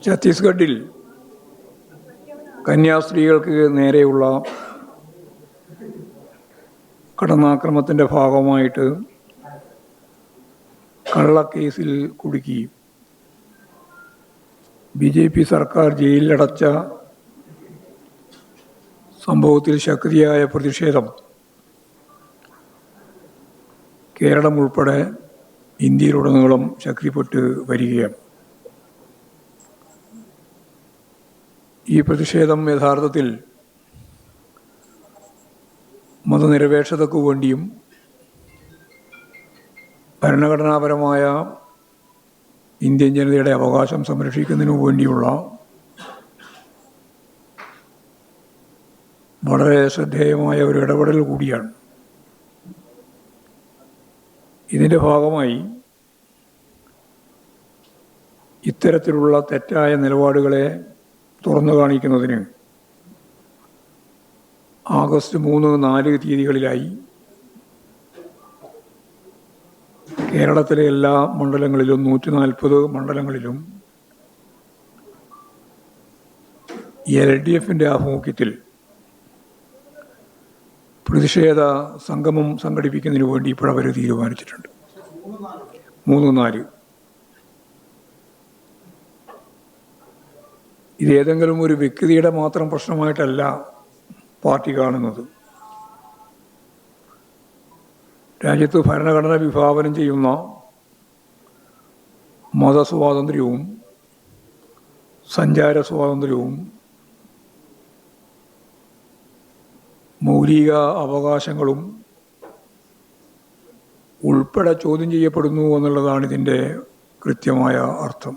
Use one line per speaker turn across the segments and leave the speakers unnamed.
ഛത്തീസ്ഗഡിൽ കന്യാസ്ത്രീകൾക്ക് നേരെയുള്ള കടന്നാക്രമണത്തിൻ്റെ ഭാഗമായിട്ട് കള്ളക്കേസിൽ കുടുക്കി BJP സർക്കാർ ജയിലിലടച്ച സംഭവത്തിൽ ശക്തിയായ പ്രതിഷേധം കേരളം ഉൾപ്പെടെ ഇന്ത്യയിലുടനീളം ശക്തിപ്പെട്ട് വരികയാണ്. ഈ പ്രതിഷേധം യഥാർത്ഥത്തിൽ മതനിരപേക്ഷതയ്ക്കു വേണ്ടിയും ഭരണഘടനാപരമായ ഇന്ത്യൻ ജനതയുടെ അവകാശം സംരക്ഷിക്കുന്നതിനു വേണ്ടിയുള്ള വളരെ ശ്രദ്ധേയമായ ഒരു ഇടപെടൽ കൂടിയാണ്. ഇതിൻ്റെ ഭാഗമായി ഇത്തരത്തിലുള്ള തെറ്റായ നിലപാടുകളെ തുറന്നു കാണിക്കുന്നതിന് ആഗസ്റ്റ് 3, 4 തീയതികളിലായി കേരളത്തിലെ എല്ലാ മണ്ഡലങ്ങളിലും 140 മണ്ഡലങ്ങളിലും LDFിൻ്റെ ആഭിമുഖ്യത്തിൽ പ്രതിഷേധ സംഗമം സംഘടിപ്പിക്കുന്നതിന് വേണ്ടി ഇപ്പോഴവർ തീരുമാനിച്ചിട്ടുണ്ട്. 3, 4 ഇതേതെങ്കിലും ഒരു വ്യക്തിയുടെ മാത്രം പ്രശ്നമായിട്ടല്ല പാർട്ടി കാണുന്നത്. രാജ്യത്ത് ഭരണഘടന വിഭാവനം ചെയ്യുന്ന മതസ്വാതന്ത്ര്യവും സഞ്ചാര സ്വാതന്ത്ര്യവും മൗലിക അവകാശങ്ങളും ഉൾപ്പെടെ ചോദ്യം ചെയ്യപ്പെടുന്നു എന്നുള്ളതാണ് ഇതിൻ്റെ കൃത്യമായ അർത്ഥം.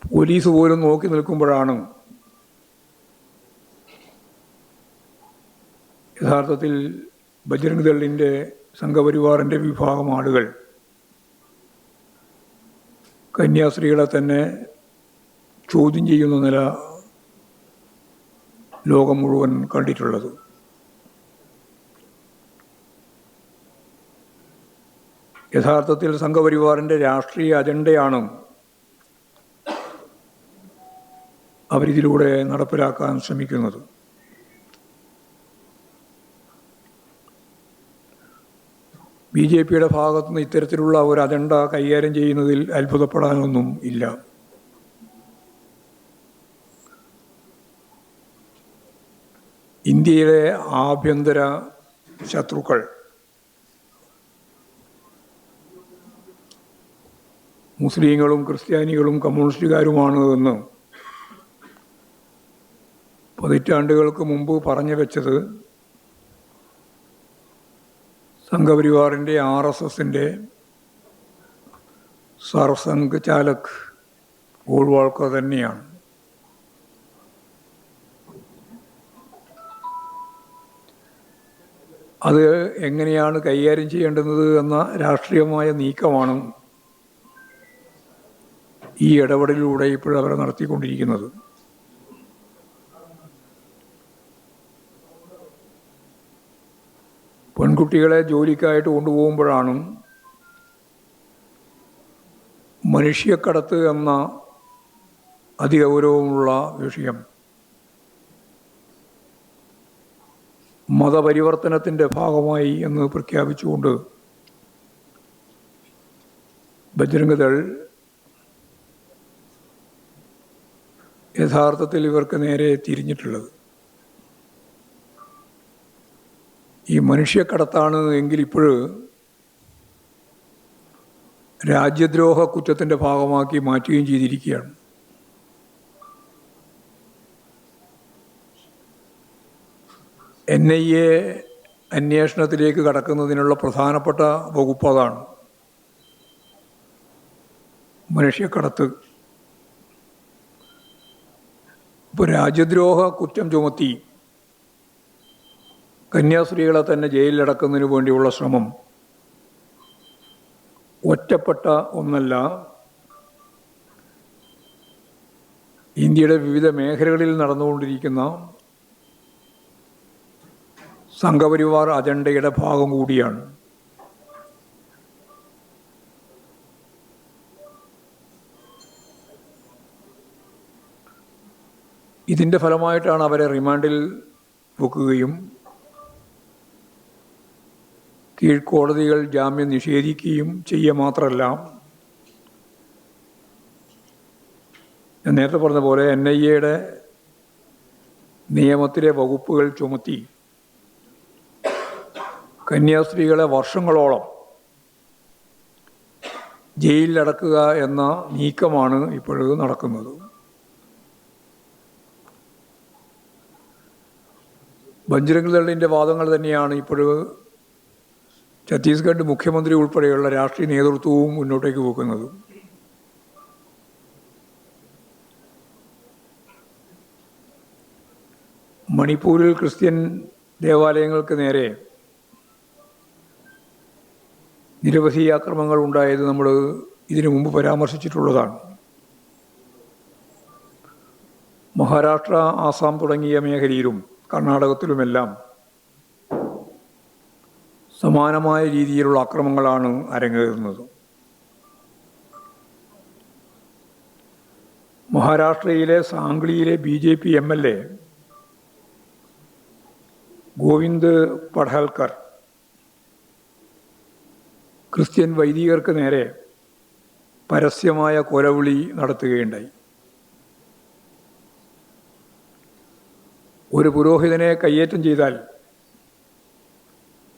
പോലീസ് പോലും നോക്കി നിൽക്കുമ്പോഴാണ് യഥാർത്ഥത്തിൽ ബജ്രംഗ് ദളിൻ്റെ സംഘപരിവാറിൻ്റെ വിഭാഗം ആളുകൾ കന്യാസ്ത്രീകളെ തന്നെ ചോദ്യം ചെയ്യുന്ന നില ലോകം മുഴുവൻ കണ്ടിട്ടുള്ളത്. യഥാർത്ഥത്തിൽ സംഘപരിവാറിൻ്റെ രാഷ്ട്രീയ അജണ്ടയാണ് അവരിതിലൂടെ നടപ്പിലാക്കാൻ ശ്രമിക്കുന്നത്. BJPയുടെ ഭാഗത്തുനിന്ന് ഇത്തരത്തിലുള്ള ഒരു അജണ്ട കൈകാര്യം ചെയ്യുന്നതിൽ അത്ഭുതപ്പെടാനൊന്നും ഇല്ല. ഇന്ത്യയിലെ ആഭ്യന്തര ശത്രുക്കൾ മുസ്ലിങ്ങളും ക്രിസ്ത്യാനികളും കമ്മ്യൂണിസ്റ്റുകാരുമാണ് എന്ന് പതിറ്റാണ്ടുകൾക്ക് മുമ്പ് പറഞ്ഞു വെച്ചത് സംഘപരിവാറിൻ്റെ RSSൻ്റെ സർസംഘ് ചാലക് ഗോൾവാൾക്കർ തന്നെയാണ്. അത് എങ്ങനെയാണ് കൈകാര്യം ചെയ്യേണ്ടുന്നത് എന്ന രാഷ്ട്രീയമായ നീക്കമാണ് ഈ ഇടപെടലിലൂടെ ഇപ്പോഴവർ നടത്തിക്കൊണ്ടിരിക്കുന്നത്. പെൺകുട്ടികളെ ജോലിക്കായിട്ട് കൊണ്ടുപോകുമ്പോഴാണ് മനുഷ്യക്കടത്ത് എന്ന അതിഗൗരവമുള്ള വിഷയം മതപരിവർത്തനത്തിൻ്റെ ഭാഗമായി എന്ന് പ്രഖ്യാപിച്ചുകൊണ്ട് ബജ്രംഗ് ദൾ യഥാർത്ഥത്തിൽ ഇവർക്ക് നേരെ തിരിഞ്ഞിട്ടുള്ളത്. ഈ മനുഷ്യക്കടത്താണ് എങ്കിൽ ഇപ്പോഴും രാജ്യദ്രോഹ കുറ്റത്തിൻ്റെ ഭാഗമാക്കി മാറ്റുകയും ചെയ്തിരിക്കുകയാണ്. NIA അന്വേഷണത്തിലേക്ക് കടക്കുന്നതിനുള്ള പ്രധാനപ്പെട്ട വകുപ്പ് അതാണ്, മനുഷ്യക്കടത്ത്. ഇപ്പോൾ രാജ്യദ്രോഹ കുറ്റം ചുമത്തി കന്യാസ്ത്രീകളെ തന്നെ ജയിലിലടക്കുന്നതിന് വേണ്ടിയുള്ള ശ്രമം ഒറ്റപ്പെട്ട ഒന്നല്ല. ഇന്ത്യയുടെ വിവിധ മേഖലകളിൽ നടന്നുകൊണ്ടിരിക്കുന്ന സംഘപരിവാർ അജണ്ടയുടെ ഭാഗം കൂടിയാണ്. ഇതിൻ്റെ ഫലമായിട്ടാണ് അവരെ റിമാൻഡിൽ വെക്കുകയും കീഴ്ക്കോടതികൾ ജാമ്യം നിഷേധിക്കുകയും ചെയ്യുക മാത്രമല്ല, ഞാൻ നേരത്തെ പറഞ്ഞ പോലെ NIA നിയമത്തിലെ വകുപ്പുകൾ ചുമത്തി കന്യാസ്ത്രീകളെ വർഷങ്ങളോളം ജയിലിലടക്കുക എന്ന നീക്കമാണ് ഇപ്പോഴും നടക്കുന്നത്. ബജ്രംഗ് ദളിൻ്റെ വാദങ്ങൾ തന്നെയാണ് ഇപ്പോഴും ഛത്തീസ്ഗഡ് മുഖ്യമന്ത്രി ഉൾപ്പെടെയുള്ള രാഷ്ട്രീയ നേതൃത്വവും മുന്നോട്ടേക്ക് വെക്കുന്നത്. മണിപ്പൂരിൽ ക്രിസ്ത്യൻ ദേവാലയങ്ങൾക്ക് നേരെ നിരവധി ആക്രമണങ്ങൾ ഉണ്ടായത് നമ്മൾ ഇതിനു മുമ്പ് പരാമർശിച്ചിട്ടുള്ളതാണ്. മഹാരാഷ്ട്ര, ആസാം തുടങ്ങിയ മേഖലയിലും കർണാടകത്തിലുമെല്ലാം സമാനമായ രീതിയിലുള്ള അക്രമങ്ങളാണ് അരങ്ങേറുന്നത്. മഹാരാഷ്ട്രയിലെ സാംഗ്ലിയിലെ BJP MLA ഗോവിന്ദ് പഡ്ഹൽക്കർ ക്രിസ്ത്യൻ വൈദികർക്ക് നേരെ പരസ്യമായ കൊലവിളി നടത്തുകയുണ്ടായി. ഒരു പുരോഹിതനെ കയ്യേറ്റം ചെയ്താൽ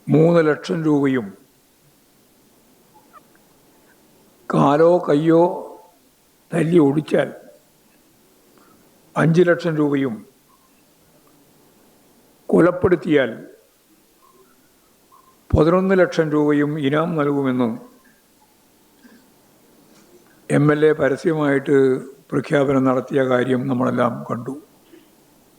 3 ലക്ഷം രൂപയും കാലോ കയ്യോ തല്ലി ഒടിച്ചാൽ 5 ലക്ഷം രൂപയും കൊലപ്പെടുത്തിയാൽ 11 ലക്ഷം രൂപയും ഇനാം നൽകുമെന്നും MLA പരസ്യമായിട്ട് പ്രഖ്യാപനം നടത്തിയ കാര്യം നമ്മളെല്ലാം കണ്ടു.